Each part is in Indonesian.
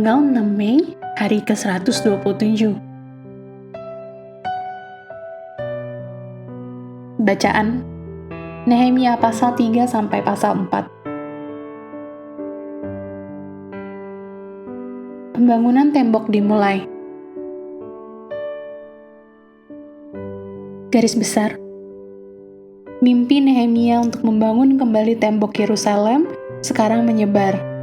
Tanggal 6 Mei, hari ke-127. Bacaan Nehemia pasal 3 sampai pasal 4. Pembangunan tembok dimulai. Garis besar. Mimpi Nehemia untuk membangun kembali tembok Yerusalem sekarang menyebar.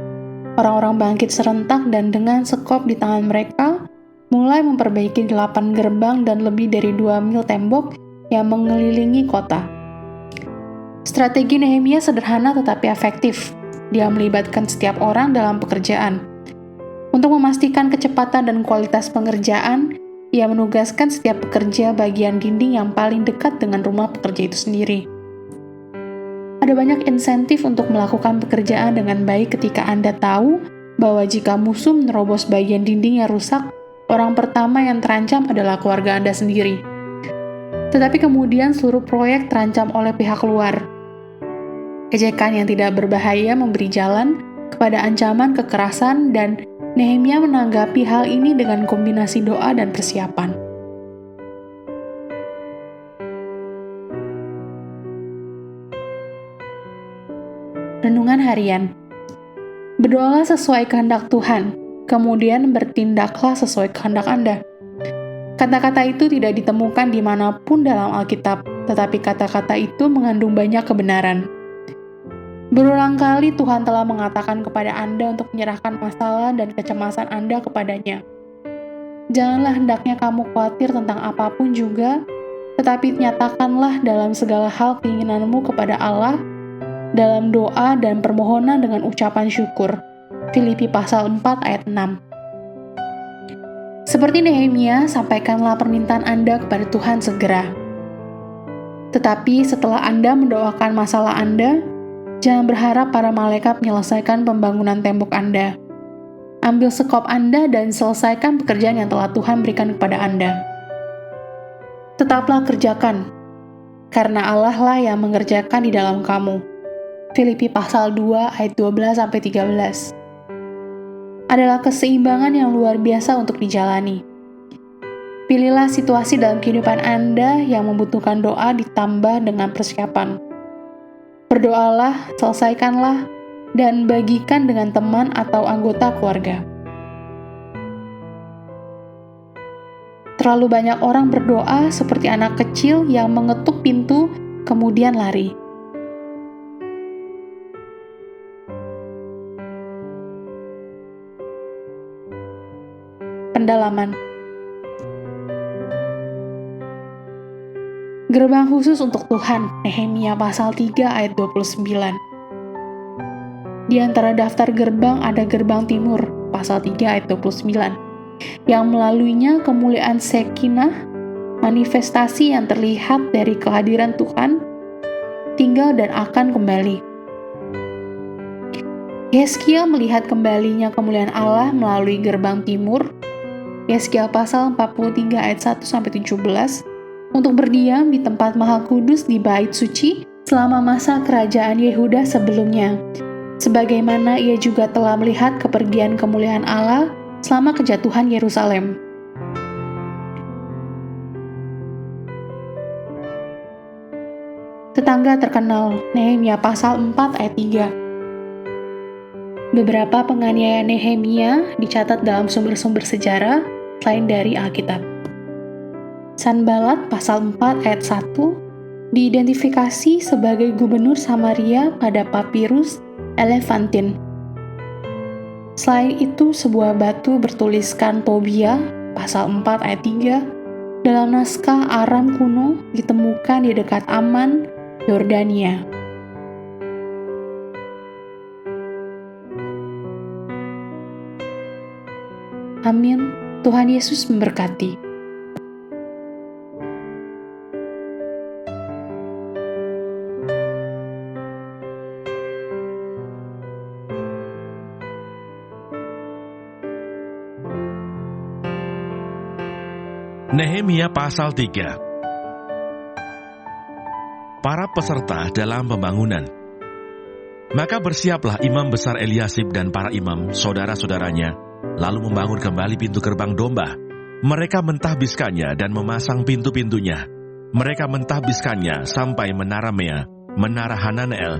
Orang-orang bangkit serentak dan dengan sekop di tangan mereka, mulai memperbaiki 8 gerbang dan lebih dari 2 mil tembok yang mengelilingi kota. Strategi Nehemia sederhana tetapi efektif. Dia melibatkan setiap orang dalam pekerjaan. Untuk memastikan kecepatan dan kualitas pengerjaan, ia menugaskan setiap pekerja bagian dinding yang paling dekat dengan rumah pekerja itu sendiri. Ada banyak insentif untuk melakukan pekerjaan dengan baik ketika Anda tahu bahwa jika musuh menerobos bagian dinding yang rusak, orang pertama yang terancam adalah keluarga Anda sendiri. Tetapi kemudian seluruh proyek terancam oleh pihak luar. Ejekan yang tidak berbahaya memberi jalan kepada ancaman kekerasan dan Nehemia menanggapi hal ini dengan kombinasi doa dan persiapan. Renungan harian. Berdoalah sesuai kehendak Tuhan, kemudian bertindaklah sesuai kehendak Anda. Kata-kata itu tidak ditemukan dimanapun dalam Alkitab, tetapi kata-kata itu mengandung banyak kebenaran. Berulang kali Tuhan telah mengatakan kepada Anda untuk menyerahkan masalah dan kecemasan Anda kepadanya. Janganlah hendaknya kamu khawatir tentang apapun juga, tetapi nyatakanlah dalam segala hal keinginanmu kepada Allah, dalam doa dan permohonan dengan ucapan syukur. Filipi pasal 4 ayat 6. Seperti Nehemia, sampaikanlah permintaan Anda kepada Tuhan segera. Tetapi setelah Anda mendoakan masalah Anda, jangan berharap para malaikat menyelesaikan pembangunan tembok Anda. Ambil sekop Anda dan selesaikan pekerjaan yang telah Tuhan berikan kepada Anda. Tetaplah kerjakan, karena Allah lah yang mengerjakan di dalam kamu. Filipi pasal 2 ayat 12-13. Adalah keseimbangan yang luar biasa untuk dijalani. Pilihlah situasi dalam kehidupan Anda yang membutuhkan doa ditambah dengan persiapan. Berdoalah, selesaikanlah, dan bagikan dengan teman atau anggota keluarga. Terlalu banyak orang berdoa seperti anak kecil yang mengetuk pintu kemudian lari. Pendalaman. Gerbang khusus untuk Tuhan, Nehemia pasal 3 ayat 29. Di antara daftar gerbang ada gerbang timur, pasal 3 ayat 29, yang melaluinya kemuliaan Shekinah, manifestasi yang terlihat dari kehadiran Tuhan, tinggal dan akan kembali. Yeskia melihat kembalinya kemuliaan Allah melalui gerbang timur, Yeskia pasal 43 ayat 1-17, untuk berdiam di tempat maha kudus di bait suci selama masa kerajaan Yehuda sebelumnya, sebagaimana ia juga telah melihat kepergian kemuliaan Allah selama kejatuhan Yerusalem. Tetangga terkenal, Nehemia pasal 4 ayat 3. Beberapa penganiayaan Nehemia dicatat dalam sumber-sumber sejarah selain dari Alkitab. Sanballat pasal 4 ayat 1 diidentifikasi sebagai gubernur Samaria pada papirus Elefantin. Selain itu, sebuah batu bertuliskan Tobia pasal 4 ayat 3 dalam naskah Aram kuno ditemukan di dekat Amman, Yordania. Amin. Tuhan Yesus memberkati. Nehemia pasal 3. Para peserta dalam pembangunan. Maka bersiaplah imam besar Eliasib dan para imam, saudara-saudaranya, lalu membangun kembali pintu gerbang domba. Mereka mentahbiskannya dan memasang pintu-pintunya. Mereka mentahbiskannya sampai menara Mea, menara Hananel.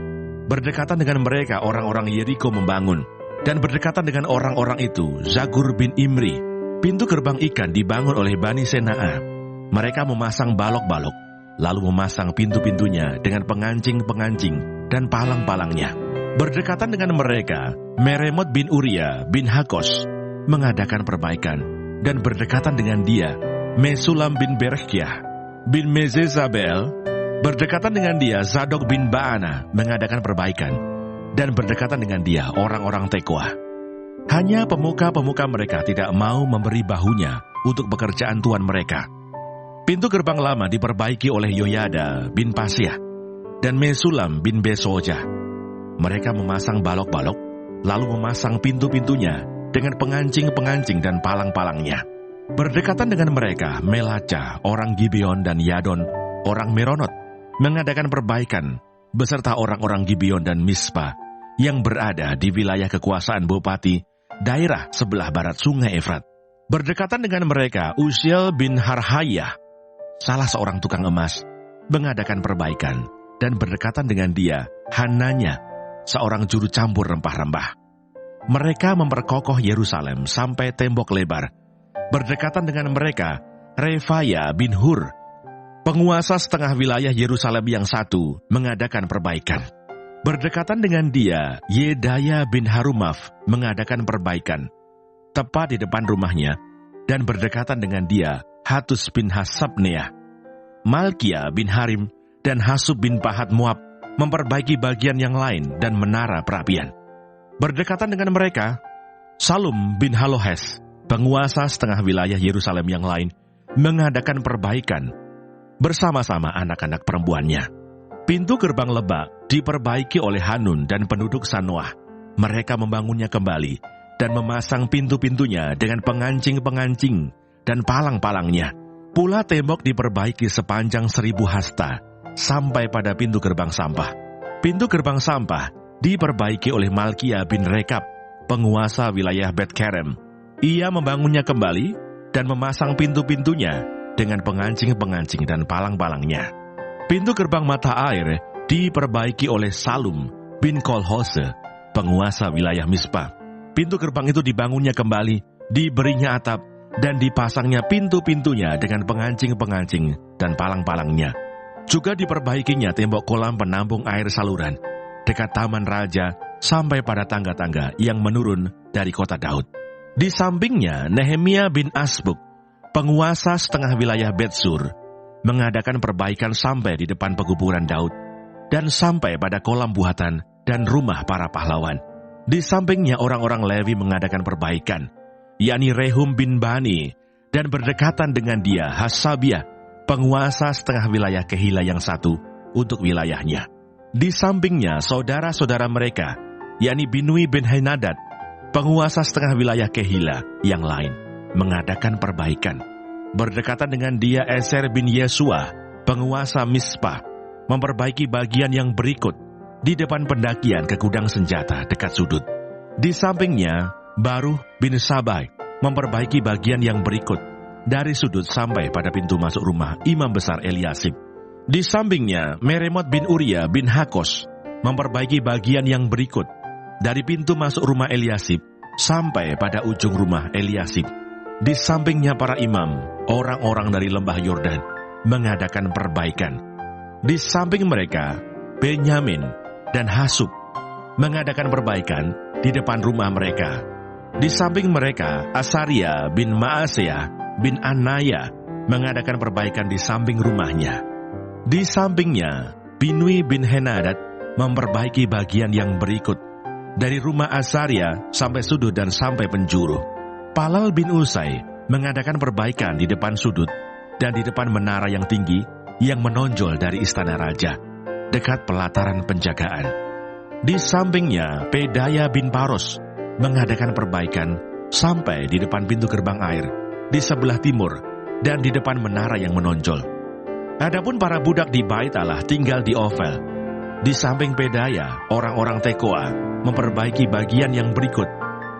Berdekatan dengan mereka orang-orang Yeriko membangun, dan berdekatan dengan orang-orang itu Zagur bin Imri. Pintu gerbang ikan dibangun oleh Bani Senaa. Mereka memasang balok-balok, lalu memasang pintu-pintunya dengan pengancing-pengancing dan palang-palangnya. Berdekatan dengan mereka, Meremot bin Uria bin Hakos mengadakan perbaikan, dan berdekatan dengan dia, Mesulam bin Berekyah bin Mezezabel. Berdekatan dengan dia, Zadok bin Baana mengadakan perbaikan, dan berdekatan dengan dia, orang-orang Tekoa. Hanya pemuka-pemuka mereka tidak mau memberi bahunya untuk pekerjaan tuan mereka. Pintu gerbang lama diperbaiki oleh Yoyada bin Pasiah dan Mesulam bin Besoja. Mereka memasang balok-balok, lalu memasang pintu-pintunya dengan pengancing-pengancing dan palang-palangnya. Berdekatan dengan mereka, Melaca, orang Gibeon dan Yadon, orang Meronot, mengadakan perbaikan beserta orang-orang Gibeon dan Mispa yang berada di wilayah kekuasaan Bupati, daerah sebelah barat sungai Efrat. Berdekatan dengan mereka, Uziel bin Harhayah, salah seorang tukang emas, mengadakan perbaikan, dan berdekatan dengan dia, Hananya, seorang juru campur rempah-rempah. Mereka memperkokoh Yerusalem sampai tembok lebar. Berdekatan dengan mereka, Refaya bin Hur, penguasa setengah wilayah Yerusalem yang satu, mengadakan perbaikan. Berdekatan dengan dia, Yedaya bin Harumaf mengadakan perbaikan, tepat di depan rumahnya, dan berdekatan dengan dia, Hatus bin Hasabneah, Malkia bin Harim, dan Hasub bin Pahat Moab memperbaiki bagian yang lain dan menara perapian. Berdekatan dengan mereka, Salum bin Halohes, penguasa setengah wilayah Yerusalem yang lain, mengadakan perbaikan bersama-sama anak-anak perempuannya. Pintu gerbang lebak diperbaiki oleh Hanun dan penduduk Sanoah. Mereka membangunnya kembali dan memasang pintu-pintunya dengan pengancing-pengancing dan palang-palangnya. Pula tembok diperbaiki sepanjang 1000 hasta sampai pada pintu gerbang sampah. Pintu gerbang sampah diperbaiki oleh Malkia bin Rekab, penguasa wilayah Bet-Kerem. Ia membangunnya kembali dan memasang pintu-pintunya dengan pengancing-pengancing dan palang-palangnya. Pintu gerbang mata air diperbaiki oleh Salum bin Kolhose, penguasa wilayah Mispa. Pintu gerbang itu dibangunnya kembali, diberinya atap, dan dipasangnya pintu-pintunya dengan pengancing-pengancing dan palang-palangnya. Juga diperbaikinya tembok kolam penampung air saluran dekat Taman Raja sampai pada tangga-tangga yang menurun dari kota Daud. Di sampingnya, Nehemia bin Asbuk, penguasa setengah wilayah Betsur, mengadakan perbaikan sampai di depan pekuburan Daud dan sampai pada kolam buatan dan rumah para pahlawan. Di sampingnya orang-orang Lewi mengadakan perbaikan, yakni Rehum bin Bani, dan berdekatan dengan dia Hasabiah, penguasa setengah wilayah Kehila yang satu untuk wilayahnya. Di sampingnya saudara-saudara mereka, yakni Binui bin Henadad, penguasa setengah wilayah Kehila yang lain, mengadakan perbaikan. Berdekatan dengan dia Eser bin Yesua, penguasa Mispa, memperbaiki bagian yang berikut di depan pendakian ke gudang senjata dekat sudut. Di sampingnya Baruh bin Sabai memperbaiki bagian yang berikut dari sudut sampai pada pintu masuk rumah imam besar Eliasib. Di sampingnya Meremot bin Uria bin Hakos memperbaiki bagian yang berikut dari pintu masuk rumah Eliasib sampai pada ujung rumah Eliasib. Di sampingnya para imam, orang-orang dari lembah Yordan, mengadakan perbaikan. Di samping mereka, Benyamin dan Hasub mengadakan perbaikan di depan rumah mereka. Di samping mereka, Asaria bin Maaseah bin Anaya mengadakan perbaikan di samping rumahnya. Di sampingnya, Binui bin Henadad memperbaiki bagian yang berikut dari rumah Asaria sampai sudut dan sampai penjuru. Palal bin Usai mengadakan perbaikan di depan sudut dan di depan menara yang tinggi yang menonjol dari istana raja, dekat pelataran penjagaan. Di sampingnya, Pedaya bin Paros mengadakan perbaikan sampai di depan pintu gerbang air, di sebelah timur, dan di depan menara yang menonjol. Adapun para budak di Bait Allah tinggal di Ofel. Di samping Pedaya, orang-orang Tekoa memperbaiki bagian yang berikut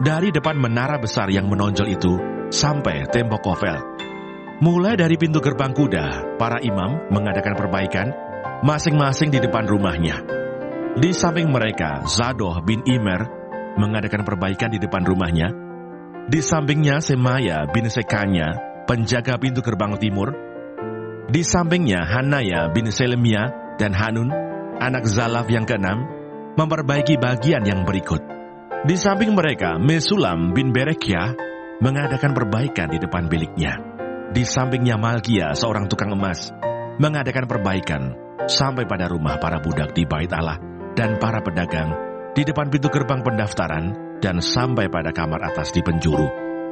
dari depan menara besar yang menonjol itu sampai tembok Ofel. Mulai dari pintu gerbang kuda, para imam mengadakan perbaikan masing-masing di depan rumahnya. Di samping mereka, Zadoh bin Imer mengadakan perbaikan di depan rumahnya. Di sampingnya Semaya bin Sekanya, penjaga pintu gerbang timur. Di sampingnya Hanaya bin Selemia dan Hanun, anak Zalaf yang keenam, memperbaiki bagian yang berikut. Di samping mereka, Mesulam bin Berekyah mengadakan perbaikan di depan biliknya. Di sampingnya Malkia, seorang tukang emas, mengadakan perbaikan sampai pada rumah para budak di Bait Allah dan para pedagang di depan pintu gerbang pendaftaran dan sampai pada kamar atas di penjuru.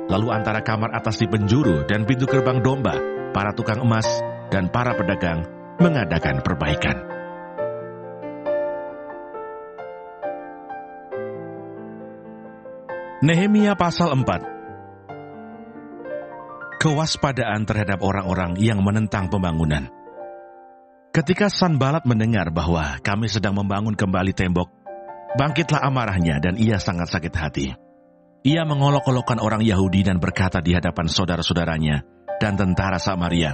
Lalu antara kamar atas di penjuru dan pintu gerbang domba, para tukang emas dan para pedagang mengadakan perbaikan. Nehemia pasal 4. Kewaspadaan terhadap orang-orang yang menentang pembangunan. Ketika Sanbalat mendengar bahwa kami sedang membangun kembali tembok, bangkitlah amarahnya dan ia sangat sakit hati. Ia mengolok-olokkan orang Yahudi dan berkata di hadapan saudara-saudaranya dan tentara Samaria,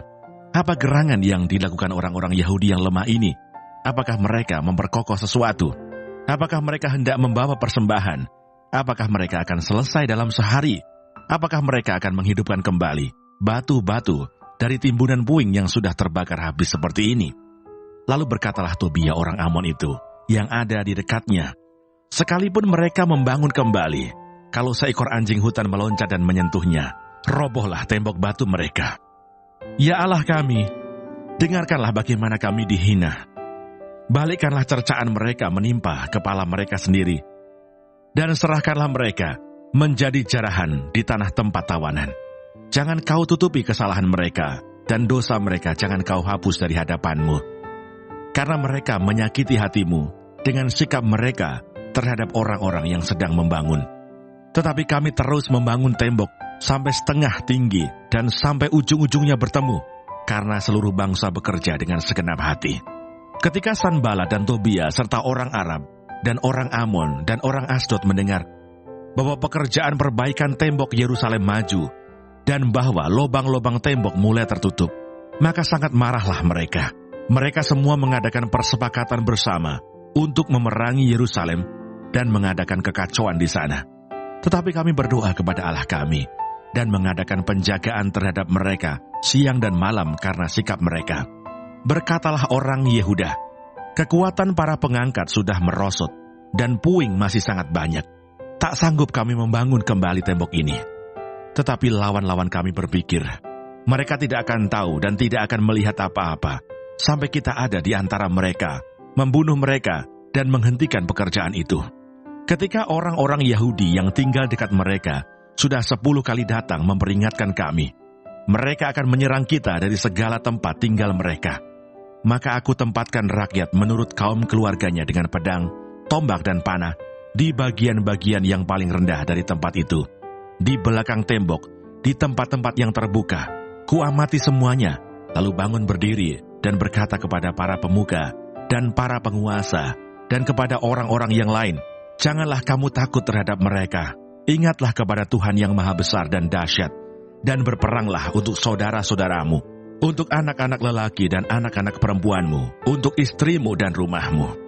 "Apa gerangan yang dilakukan orang-orang Yahudi yang lemah ini? Apakah mereka memperkokoh sesuatu? Apakah mereka hendak membawa persembahan? Apakah mereka akan selesai dalam sehari? Apakah mereka akan menghidupkan kembali batu-batu dari timbunan puing yang sudah terbakar habis seperti ini?" Lalu berkatalah Tobia orang Amon itu, yang ada di dekatnya, "Sekalipun mereka membangun kembali, kalau seekor anjing hutan meloncat dan menyentuhnya, robohlah tembok batu mereka. Ya Allah kami, dengarkanlah bagaimana kami dihina. Balikkanlah cercaan mereka menimpa kepala mereka sendiri, dan serahkanlah mereka menjadi jarahan di tanah tempat tawanan. Jangan kau tutupi kesalahan mereka, dan dosa mereka jangan kau hapus dari hadapanmu. Karena mereka menyakiti hatimu dengan sikap mereka terhadap orang-orang yang sedang membangun. Tetapi kami terus membangun tembok sampai setengah tinggi dan sampai ujung-ujungnya bertemu, karena seluruh bangsa bekerja dengan segenap hati." Ketika Sanbalat dan Tobia serta orang Arab dan orang Amon dan orang Asdod mendengar bahwa pekerjaan perbaikan tembok Yerusalem maju dan bahwa lobang-lobang tembok mulai tertutup, maka sangat marahlah mereka. Mereka semua mengadakan persepakatan bersama untuk memerangi Yerusalem dan mengadakan kekacauan di sana. Tetapi kami berdoa kepada Allah kami dan mengadakan penjagaan terhadap mereka siang dan malam karena sikap mereka. Berkatalah orang Yehuda, "Kekuatan para pengangkat sudah merosot dan puing masih sangat banyak. Tak sanggup kami membangun kembali tembok ini." Tetapi lawan-lawan kami berpikir, mereka tidak akan tahu dan tidak akan melihat apa-apa sampai kita ada di antara mereka, membunuh mereka, dan menghentikan pekerjaan itu. Ketika orang-orang Yahudi yang tinggal dekat mereka sudah 10 kali datang memperingatkan kami, mereka akan menyerang kita dari segala tempat tinggal mereka. Maka aku tempatkan rakyat menurut kaum keluarganya dengan pedang, tombak dan panah di bagian-bagian yang paling rendah dari tempat itu, di belakang tembok, di tempat-tempat yang terbuka. Kuamati semuanya, lalu bangun berdiri dan berkata kepada para pemuka dan para penguasa dan kepada orang-orang yang lain, "Janganlah kamu takut terhadap mereka. Ingatlah kepada Tuhan yang maha besar dan dahsyat, dan berperanglah untuk saudara-saudaramu, untuk anak-anak lelaki dan anak-anak perempuanmu, untuk istrimu dan rumahmu."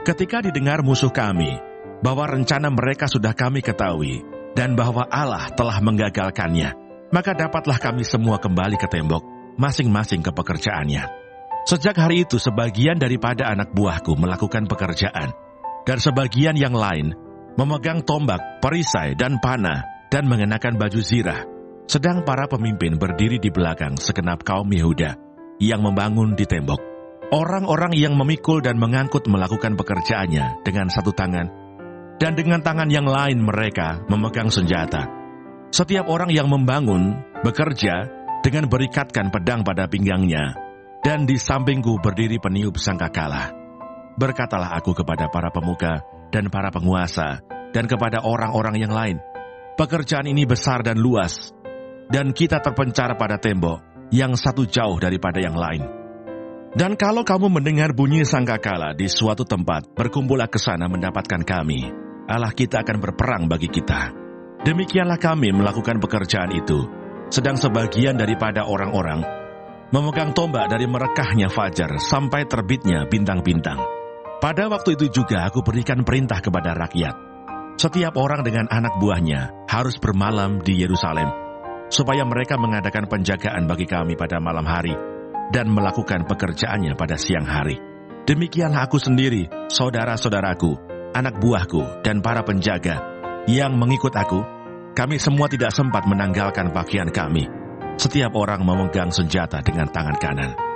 Ketika didengar musuh kami bahwa rencana mereka sudah kami ketahui dan bahwa Allah telah menggagalkannya, maka dapatlah kami semua kembali ke tembok, masing-masing ke pekerjaannya. Sejak hari itu sebagian daripada anak buahku melakukan pekerjaan, dan sebagian yang lain memegang tombak, perisai, dan panah, dan mengenakan baju zirah. Sedang para pemimpin berdiri di belakang segenap kaum Yehuda yang membangun di tembok. Orang-orang yang memikul dan mengangkut melakukan pekerjaannya dengan satu tangan, dan dengan tangan yang lain mereka memegang senjata. Setiap orang yang membangun bekerja dengan berikatkan pedang pada pinggangnya, dan di sampingku berdiri peniup sangkakala. Berkatalah aku kepada para pemuka dan para penguasa dan kepada orang-orang yang lain, "Pekerjaan ini besar dan luas, dan kita terpencar pada tembok yang satu jauh daripada yang lain. Dan kalau kamu mendengar bunyi sangkakala di suatu tempat, berkumpullah ke sana mendapatkan kami. Allah kita akan berperang bagi kita. Demikianlah kami melakukan pekerjaan itu, sedang sebagian daripada orang-orang memegang tombak dari merekahnya fajar sampai terbitnya bintang-bintang. Pada waktu itu juga aku berikan perintah kepada rakyat. Setiap orang dengan anak buahnya harus bermalam di Yerusalem, supaya mereka mengadakan penjagaan bagi kami pada malam hari dan melakukan pekerjaannya pada siang hari. Demikianlah aku sendiri, saudara-saudaraku, anak buahku, dan para penjaga yang mengikut aku. Kami semua tidak sempat menanggalkan pakaian kami. Setiap orang memegang senjata dengan tangan kanan.